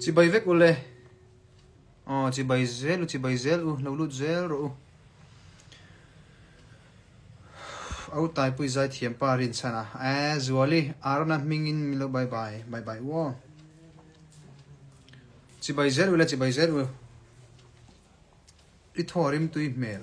chỉ bay vết ule chỉ bay zel lâu lút zel rồi áo tai pui zai thiam pa rin sana zuali arna mingin milo bye bye wo chỉ bay zel ule ít thorim tui mail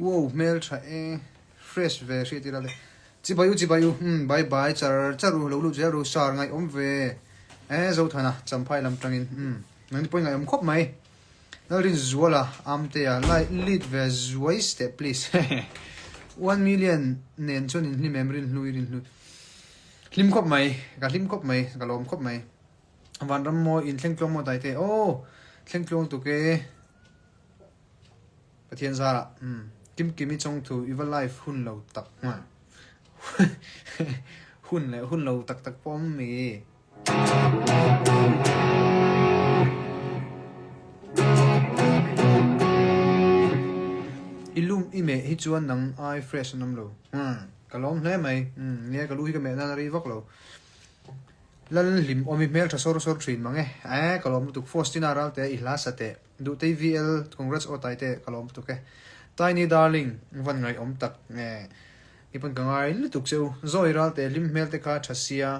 wow mail trai fresh về khi tira le chỉ bayu bye bye charu lo lu zero sar ngai om về zo thana champhai lam tangin nang point ngai om khop mai narin zuala amte ya lai lead ve zuai step please 1 million nen chon in hlim emrin hluirin hlu hlim khop mai ka lom khop mai van ram mo in thlengtlong mo dai te thlengtlong tu ke pathian zara kimi chong thu evil life hun lo tak hun lo tak pom mi ilum ime hi chuan nang ai fresh nam lo kalom hle mai ne ka lu hi ka me na ri vak lo lal lim omi mel tha sor thin mange kalom tu fostina ral te ihla sate du te vl congrats o tai te kalom tu ke tiny darling van ngai om tak nge ipan kangai lutuk cheu zoi ral te lim mel te ka thasia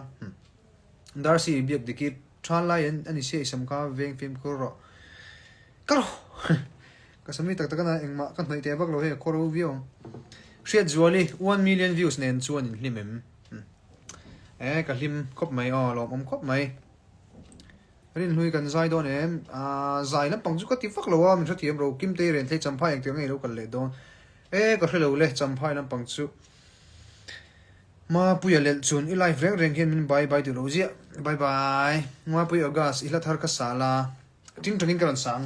darcy biak dikit than lai ani se sam ka veng phim ko ro karo kasami tak takana engma kan hnai te bak lo he koro view shit zuali 1 million views nen chuan in hlimem ka hlim khop mai lom om khop mai rin hlui kan zai don em zai lam pang chu ka ti fak lo wa min tha thiam ro kim te ren thle champhai ang te ngai lo kal le don ka hrelo le champhai lam pang chu ma puya lel chun I life reng hen min bye tu lo zia bye ma puya gas ila thar ka sala ting tangin karan sang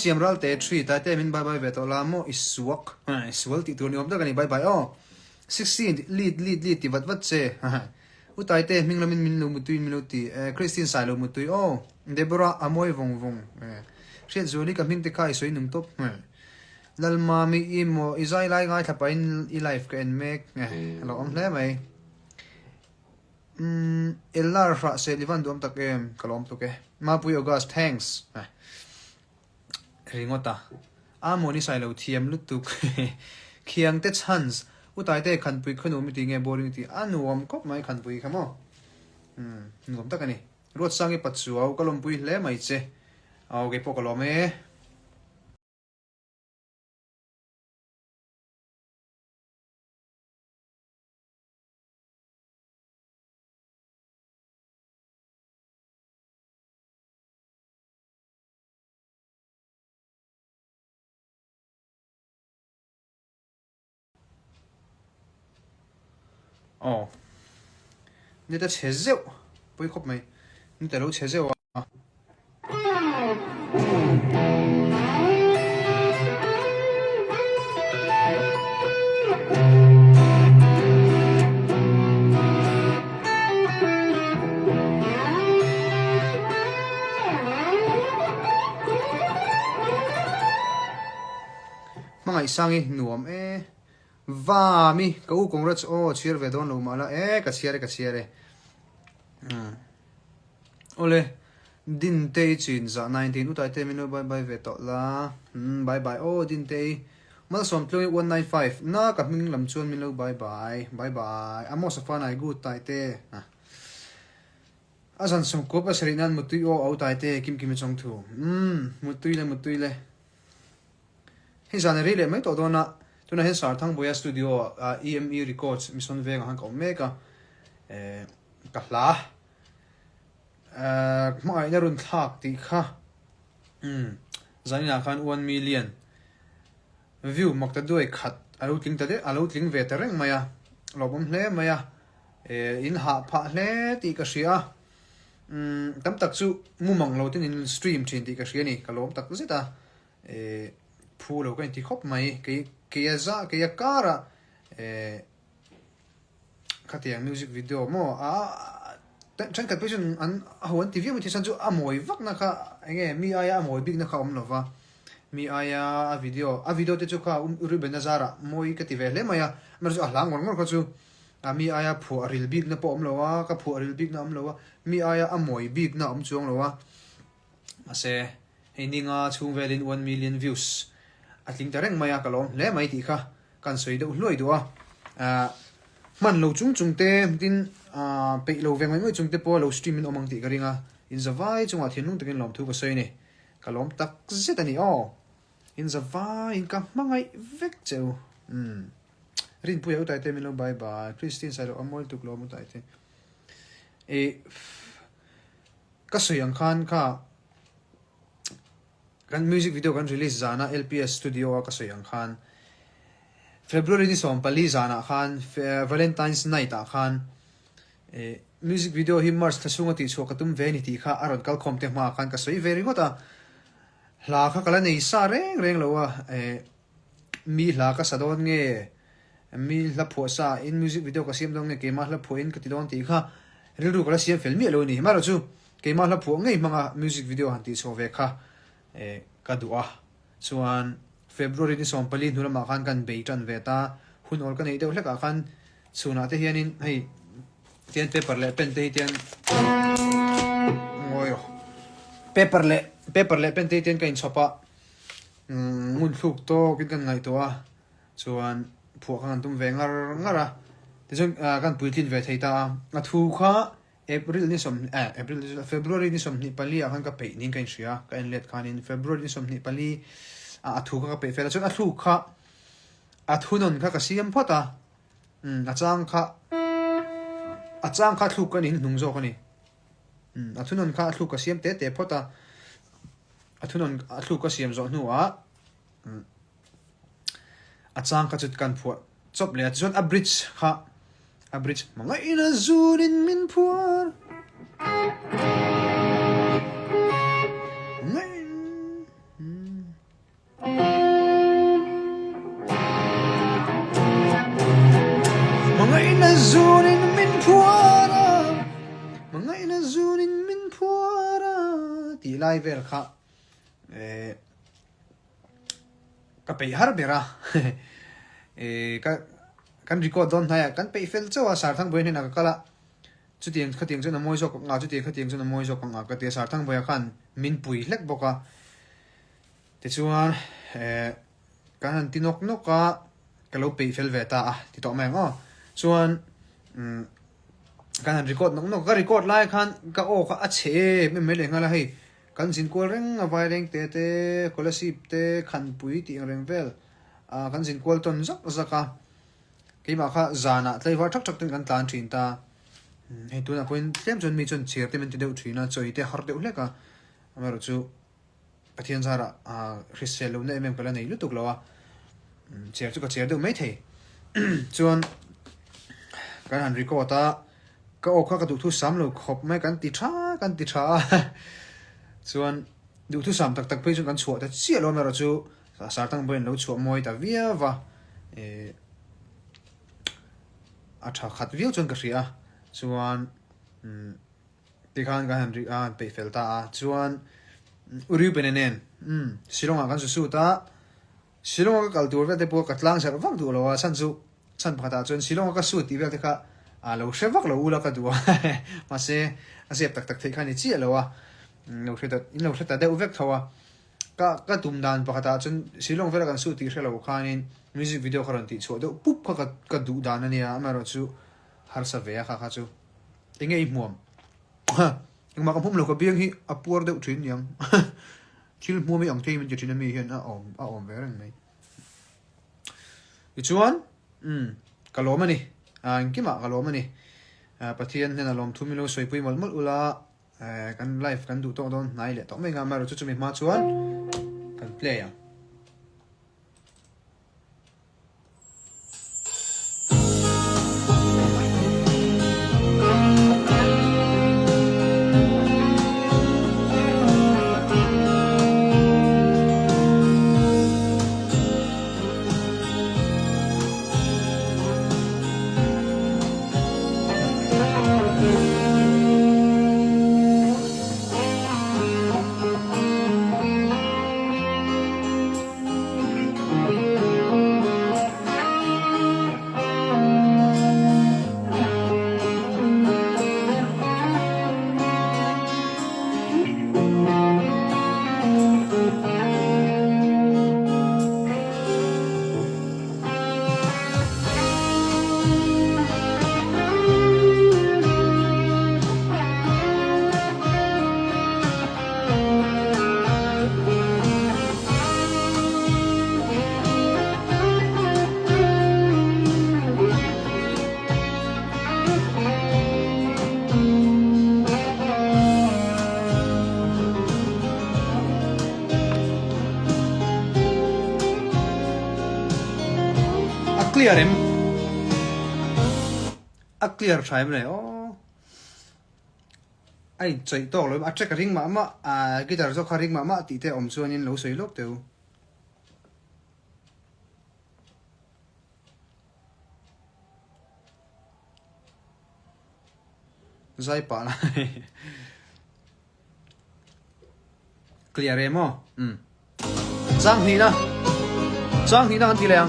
siam ral te 3 ta te min bye ve to la mo iswak iswal ti tur ni om da kani bye 16 lead ti wat che u tai te ming lamin min lo mutui minuti christine sai lo mutui debora amoy vong shet zoli ka ming te kai soi nung top lal mami imo izai lai ngai thapa in I life ka en mek lo om hle mai elar fra se livan dom tak em kalom to ke ma puyo gas thanks ringota amoni sai lo thiam lutuk khiang te chans utai te khan pui khonu mi ti nge boring ti anuam kop mai khan pui khamo ngom ta kani rot sangi patsu au kalom pui le mai che au ge pokolome nita chezeu pui khop mai nita lo chezeu mangai sangi nuam va mi ka u congrats cheer ve don lo mala ka chiare ole din te chin za 19 utai te minu bye ve to la bye din te mal som ploi 195 na ka ming lam chuan min lo bye amo sa fan ai good tai te azan som ko pa serinan mutui au tai te kim chong thu mutui le hi zanari le mai to dona tuna hen sar thang boya studio eme records mission veng hang ko meka ka hla mai na run thak ti kha zanina khan 1 million view makta duai khat alo tling ta de alo tling ve ta reng maya lobom hle maya in ha pha hle ti ka ria tam tak chu mumang lo tin in stream thin ti ka ria ni kalom tak zeta phu lo ka ti khop mai ke ya za ke ya kara khatiang music video mo chan kat pation an hon tv mi thisan chu amoi vak na kha enge mi aya amoi big na kha om lova mi aya a video te chu kha uri ben nazara moi ka ti ve le maya mer chu ahlang ngor ngor kha chu mi aya phu aril big na po om lowa ka phu aril big na om lowa mi aya amoi big na om chuang lowa ase heninga chung velin 1 million views atling tareng maya kalom le mai ti kha kan soi do hloi do man lo chung chung te tin pe lo veng mai chung te po lo stream in omang ti garinga in zawai chunga thinung takin lom thu ka sei ni kalom tak zet ani in zawai in ka mangai vek cheu rin pu eu tai te min lo bye bye Christine sai lo amol tu lo mu tai te ka sei ang khan kha kan music video kan release zana LPS studio ka sei ang khan February ni som pali zana khan Valentine's night a khan music video hi March thasunga ti chu katum ve ni ti kha aron kal khom te ma khan ka sei very good la kha kala nei sa reng lowa mi la ka sadon nge mi la pho sa in music video ka sim dong nge ke ma la pho in ka ti don ti kha ru ka la sim film mi lo ni ma ro chu ke ma la pho ngei manga music video han ti so ve kha ka duwa chuan February ni som pali nula ma khan kan beitan veta hun ol kan ei deuh hleka khan chuna te hianin hei tian paper le pen te tian ngoyo paper le pen te tian kain chopa ngun thluk to kin kan ngai to a chuan phu khan tum ve ngara te jong kan puitin ve theita a thu kha February ni som ni pali a khan ka pe ning kain ria ka en let khan in February ni som ni pali a thu ka pe fel chon a thu kha a thunon kha ka siam phota a chang kha thu kan in hnung zo ka ni a thunon kha thu ka siam te phota a thunon a thu ka siam zo hnu a a chang kha chut kan phua chop le chon a bridge manga ina zurin min phuar zurin min phuara ti lai vel kha ka pe har bera kan record don haya kan pe fel chawa sar thang boin na kala chutiang khatiang chuna moi jok nga chuti khatiang chuna moi jok nga ka te sar thang boya khan min pui hlek boka te chuan kan han tinok noka kalo pe fel veta ti to mai ngo chuan kan record no ka record lai khan ka o ka ache me le ngala hei kan sin ko reng a vai reng te scholarship te khan pui ti reng vel kan sin ko ton zaka ke ma kha zana tlai war thak ten kan tlan thin ta hei tu na koin tlem chon mi chon cher te men ti deu thina choi te har deu leka amaro chu pathian zara risel lo na em kala nei lutuk lawa cher chu ka cher deu mai thei chuan kan han record ta ka o kha ka du thu sam lo khop mai kan ti tha chuan du thu sam tak pe chu kan chuwa ta chi lo mero chu sar tang boin lo chuwa moi ta via wa a tha khat viu chon ka ria chuan ti khan ka han ri pe fel ta chuan uri penenen silonga kan su ta silonga ka kal tur ve te po ka tlang sar wang du lo wa san phata chuan silonga ka su ti vel te kha lo shevak lo ula ka duwa ma se asep tak thei khani chi lo wa lo theta de uvek thawa ka tum dan pakata chun silong vera kan su ti hrelo khanin music video kharon ti chu do pup ka du dan ania amaro chu har sa ve kha chu engei muam engma ka phum lo ka biang hi apur de thin yang thil mu mi ang thei min jetin mi hian a om ve rang mai chuan kalomani angkima kalomani pathian hena lom thumilo soipui malmul ula กันไลฟ์กันดูตรงตรงไหนเลยต้องไม่งานมาเราจะมีมาชวนกันเพลย์เคลียร์เอ็มเคลียร์ใช่ไหมเลยอ๋อไอ้ใจโตเลยอัดเช็คริ่งมากีตาร์จะคาริ่งมาตีเตะอมส่วนนี้เราสวยลูกเดียวใจป่าละเคลียร์เอ็มอ๋อจ้างทีนะกันทีแรง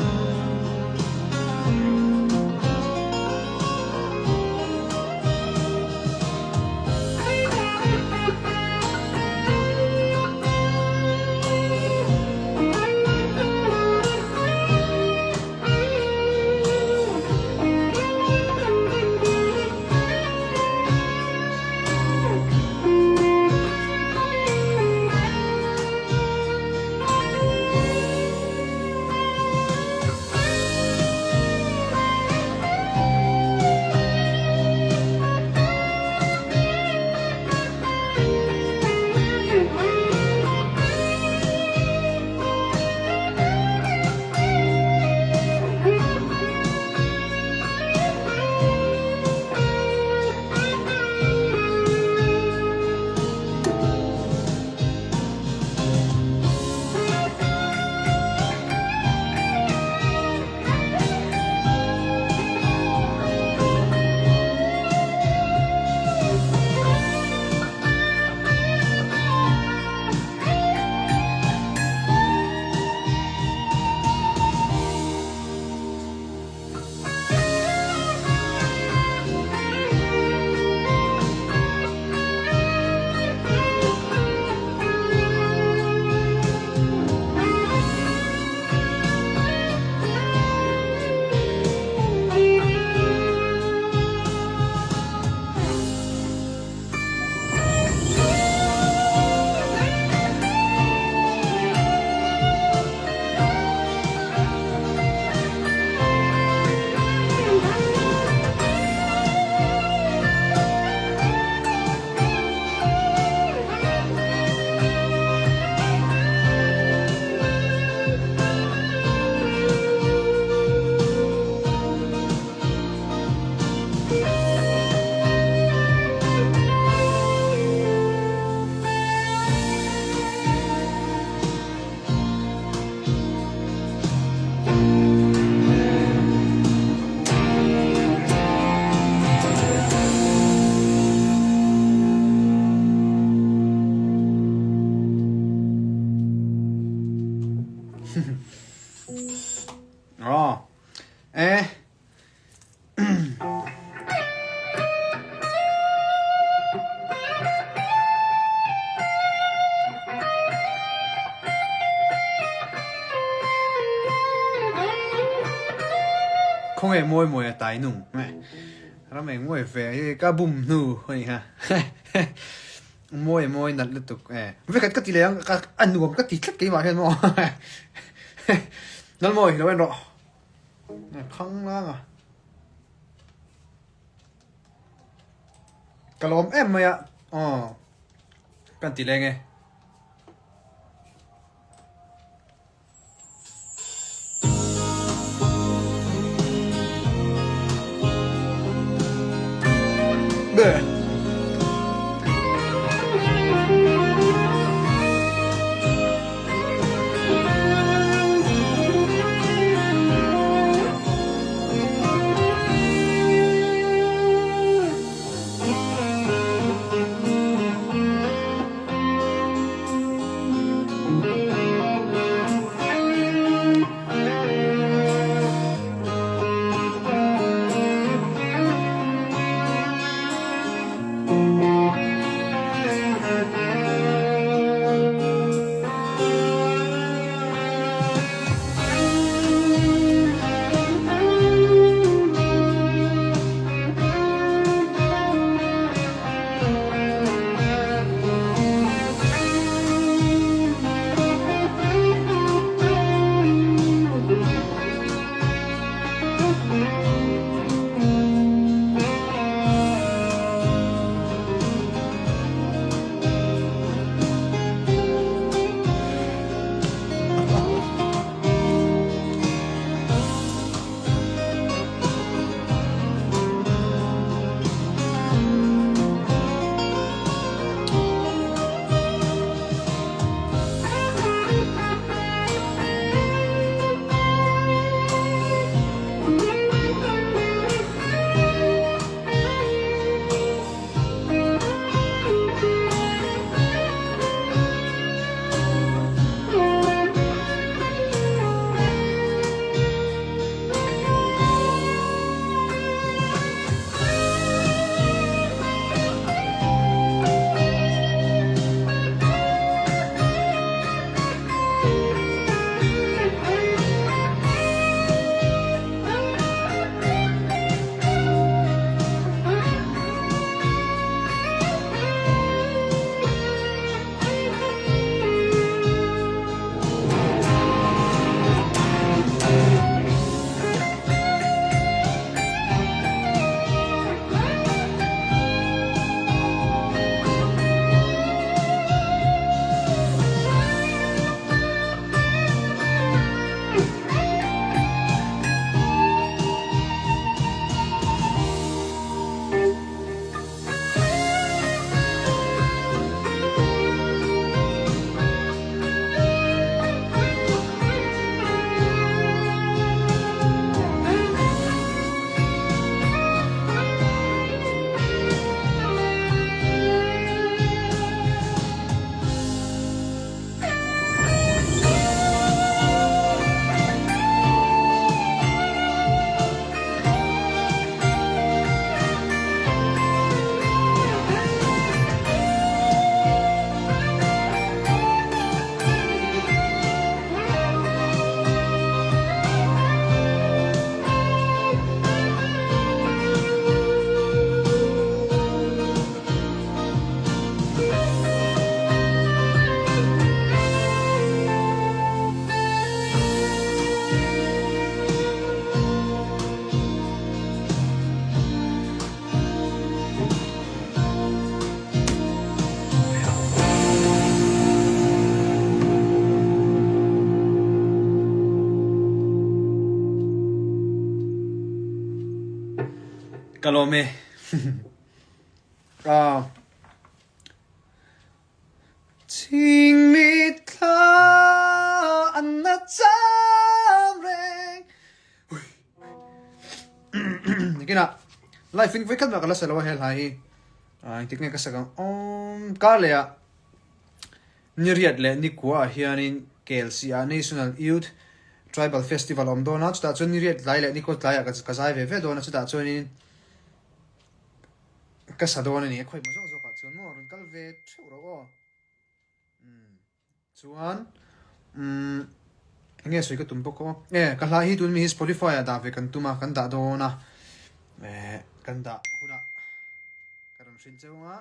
อ๋อคงไอ้มวยตายหนุ่มไหมแล้วไม่มวยแฝงก็บุ่มหนูนี่ฮะมวยนั่นเลยตุกไม่กัดก็ตีเลยก็อันหนุ่มก็ตีสักกี่บาทเห็นมั้ยนั่นมวยเราเป็นหรอข้างล่างอ่ะกระลมเอ็มไหมอ่ะ kan ti lenge be kalome Ting mi tha anna chareng Nikina life in vekat makala salawa hel hai tikne kasagang kalea niriat le nikwa hianin KLC National Youth Tribal Festival omdona chuta chun niriat lai le nikot lai ka kazai ve ve dona chuta chunin kasadona ni khoi mo zo ka chun mo run kal ve thu ro chuan nghe soi ka tum poko ka la hi tun mi Spotify da ve kan tuma kan da dona kan da huna karam shin cheunga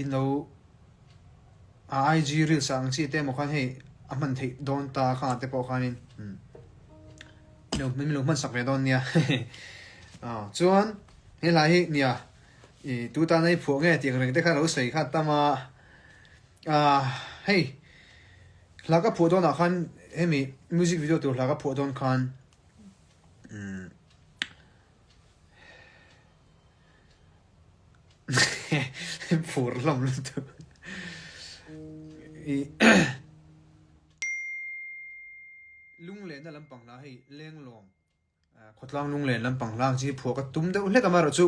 inlo IG reels ang chi te mo khan hei aman thei don ta kha te po khanin no mi lo man sak ve don nia chuan he lai nia tu ta nei phuah nge tiang reng te kha lo sei kha tama hey laka phuah don a khan hemi music video tur laka phuah don khan phur lam lu tu lung le na lampang la hei leng lom khotlang lung le lampang lang chi phuah ka tum deuh hlek ama ro chu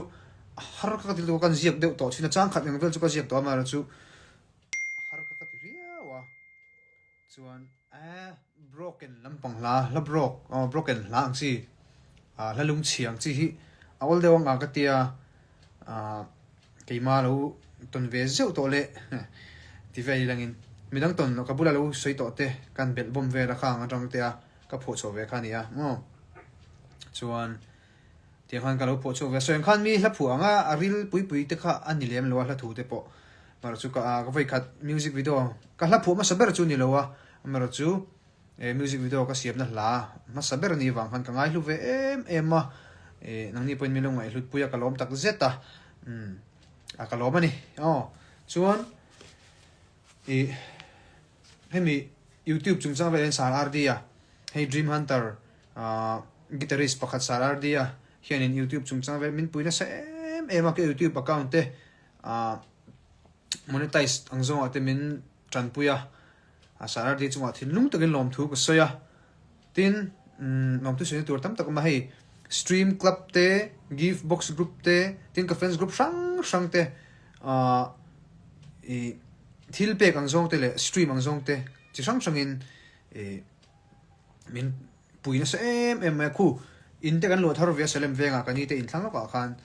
har ka til to kan ziak deuh to china chang khat eng vel chu ka ziak to ama ro chu har ka ti riawa chuan broken lampang la broken lang chi la lung chiang chi hi awal deuh anga ka tia keima lo ton ve zeu to le ti vei langin midang ton ka bula lo soi to te kan bel bom ve ra khang atang te ka pho cho ve khania ngo chuan ti khan ka lo pho cho ve soin khan mi hla phu anga aril pui pui te kha ani lem lo hla thu te po mar chu ka vai khat music video ka hla phu ma saber chu ni lo wa mar chu music video ka siam na hla ma saber ni wang khan ka ngai lu ve em ma nang ni point mi lo ngai hlut puya ka lom tak zeta ka lom ani chuan hemi YouTube chung chang ve sar ardia hey dream hunter guitarist pakhat sar ardia hianin YouTube chung chang ve min puina sa em ka YouTube account te monetize angzong ate min tran puya sar ardia chunga thil lung takin lom thu ko soya tin nom tu sene tur tam tak ma hei stream club te give box group te tin ka friends group sang te thil pek angzong te le stream angzong te chi sang in min puina sa em ma khu in te kan lo thar ve selem venga kani te in thlang ka khan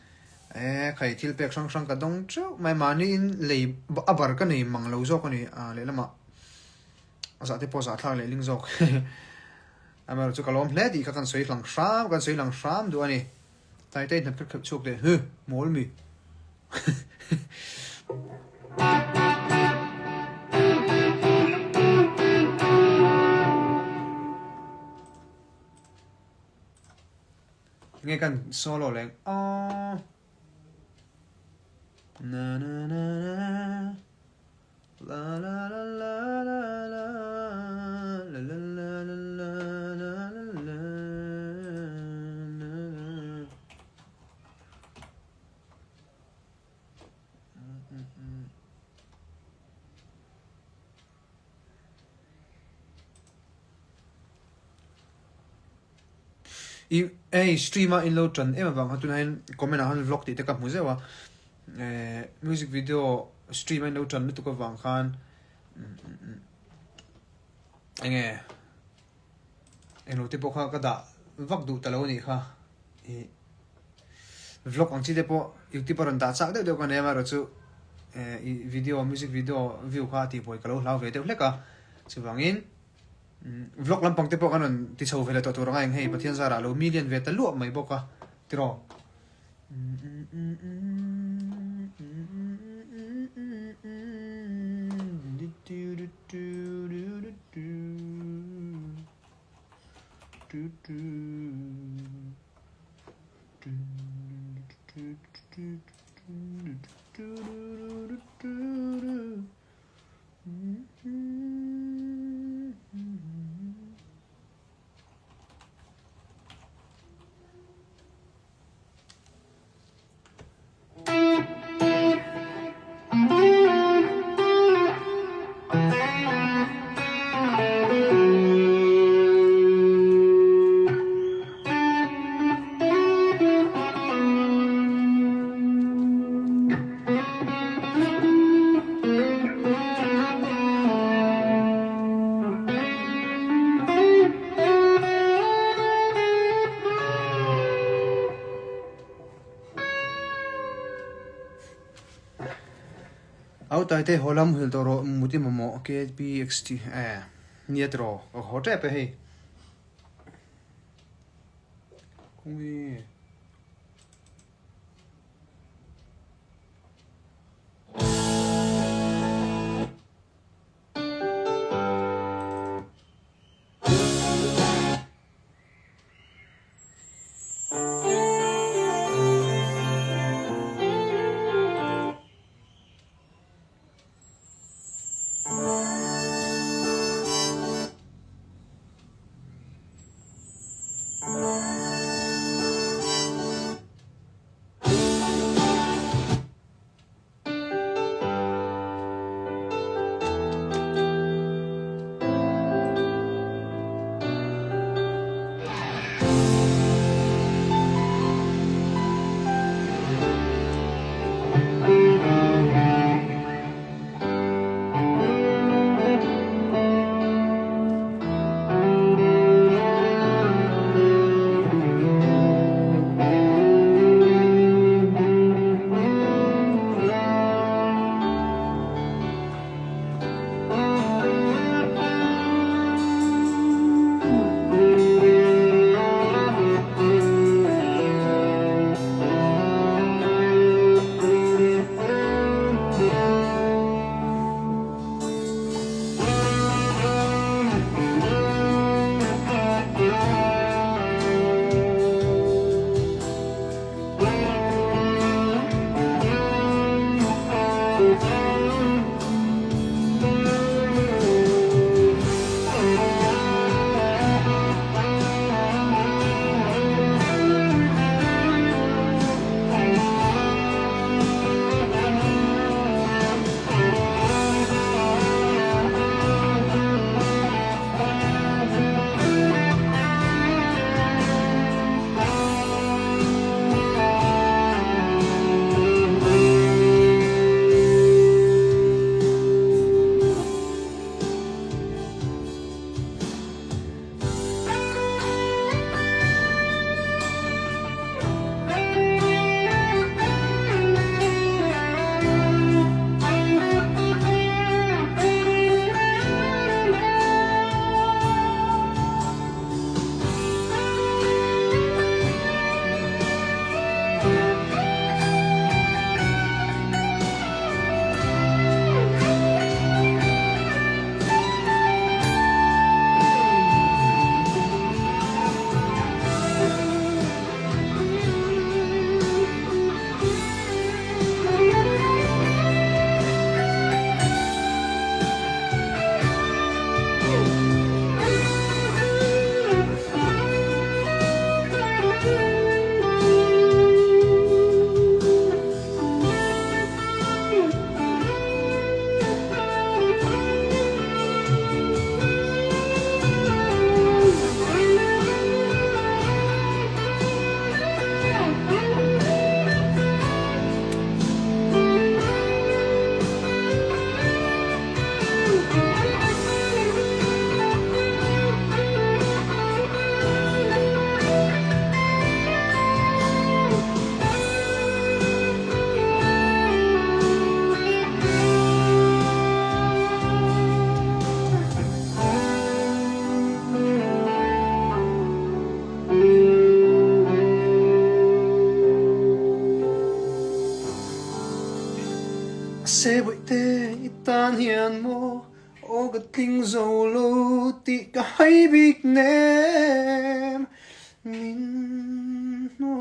khai thil pek sang ka dong chu mai mani in le abar ka nei mang lo zo ka ni le lama asa te poza thlang le ling zok amar chu kalom hle di ka kan soi lang sham du ani tai te na khap chuk de mol mi nghe kan solo leng na na na la la la la la la la la la la la la streamer in lo tran em bang hatun hain comment han vlog ti te ka mu zewa music video streamer in lo tran tu ka wang khan eno te po kha ka da vak du ta lo ni kha vlog ang chi te po youtube ron da chak de ka ne ma ro chu video music video view kha ti poi ka lo hlau ve te hleka chu wangin vlog lampang te po kanon ti chho vela to tur ngai hei pathian zara lo million ve ta lu mai boka tiro tai te holam hul to ro muti momo kbxt nietro hote pe hei kumi se bụi tê tan hiền mô ô gật kinh dầu lô tị cả hay biết ném min nô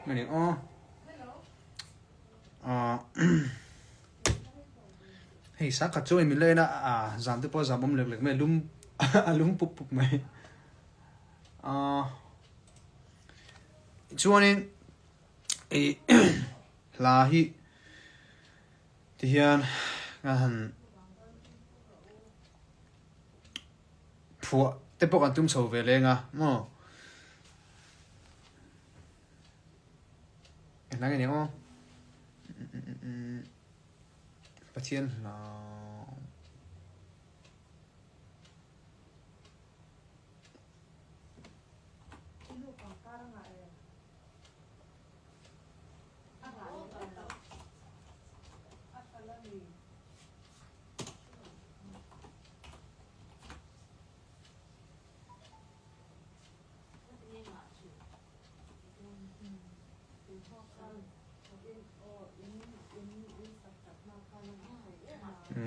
Mày ô hey sa ka chu mi le na zam te po zam om lek lek me lum lum pup pup mai chuanin e la hi ti hian nga han phhuah te pawh kan tum chho ve lenga mo nãy cái này bắt thiên là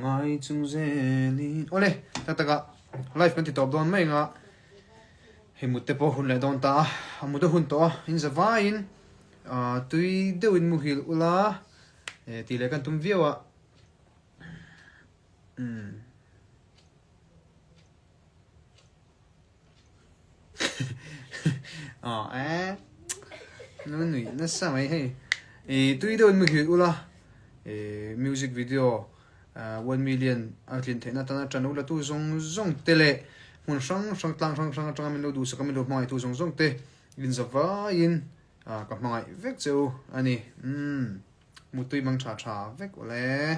ngai chung zelin ole taka life kan ti top don mai nga he mutte po hun le don ta amuda hun to in zavain tui deuin muhil ula ti le kan tum viawa nó nụy nó sao ấy hay tuy đâu mình hiểu là music video 1 million liền thế na ta channel là tu zong zong tele mun sang tlang mình đâu sa mình đâu mai tu zong zong te in zava in ka mai vek cheu ani mu tui mang cha vek ole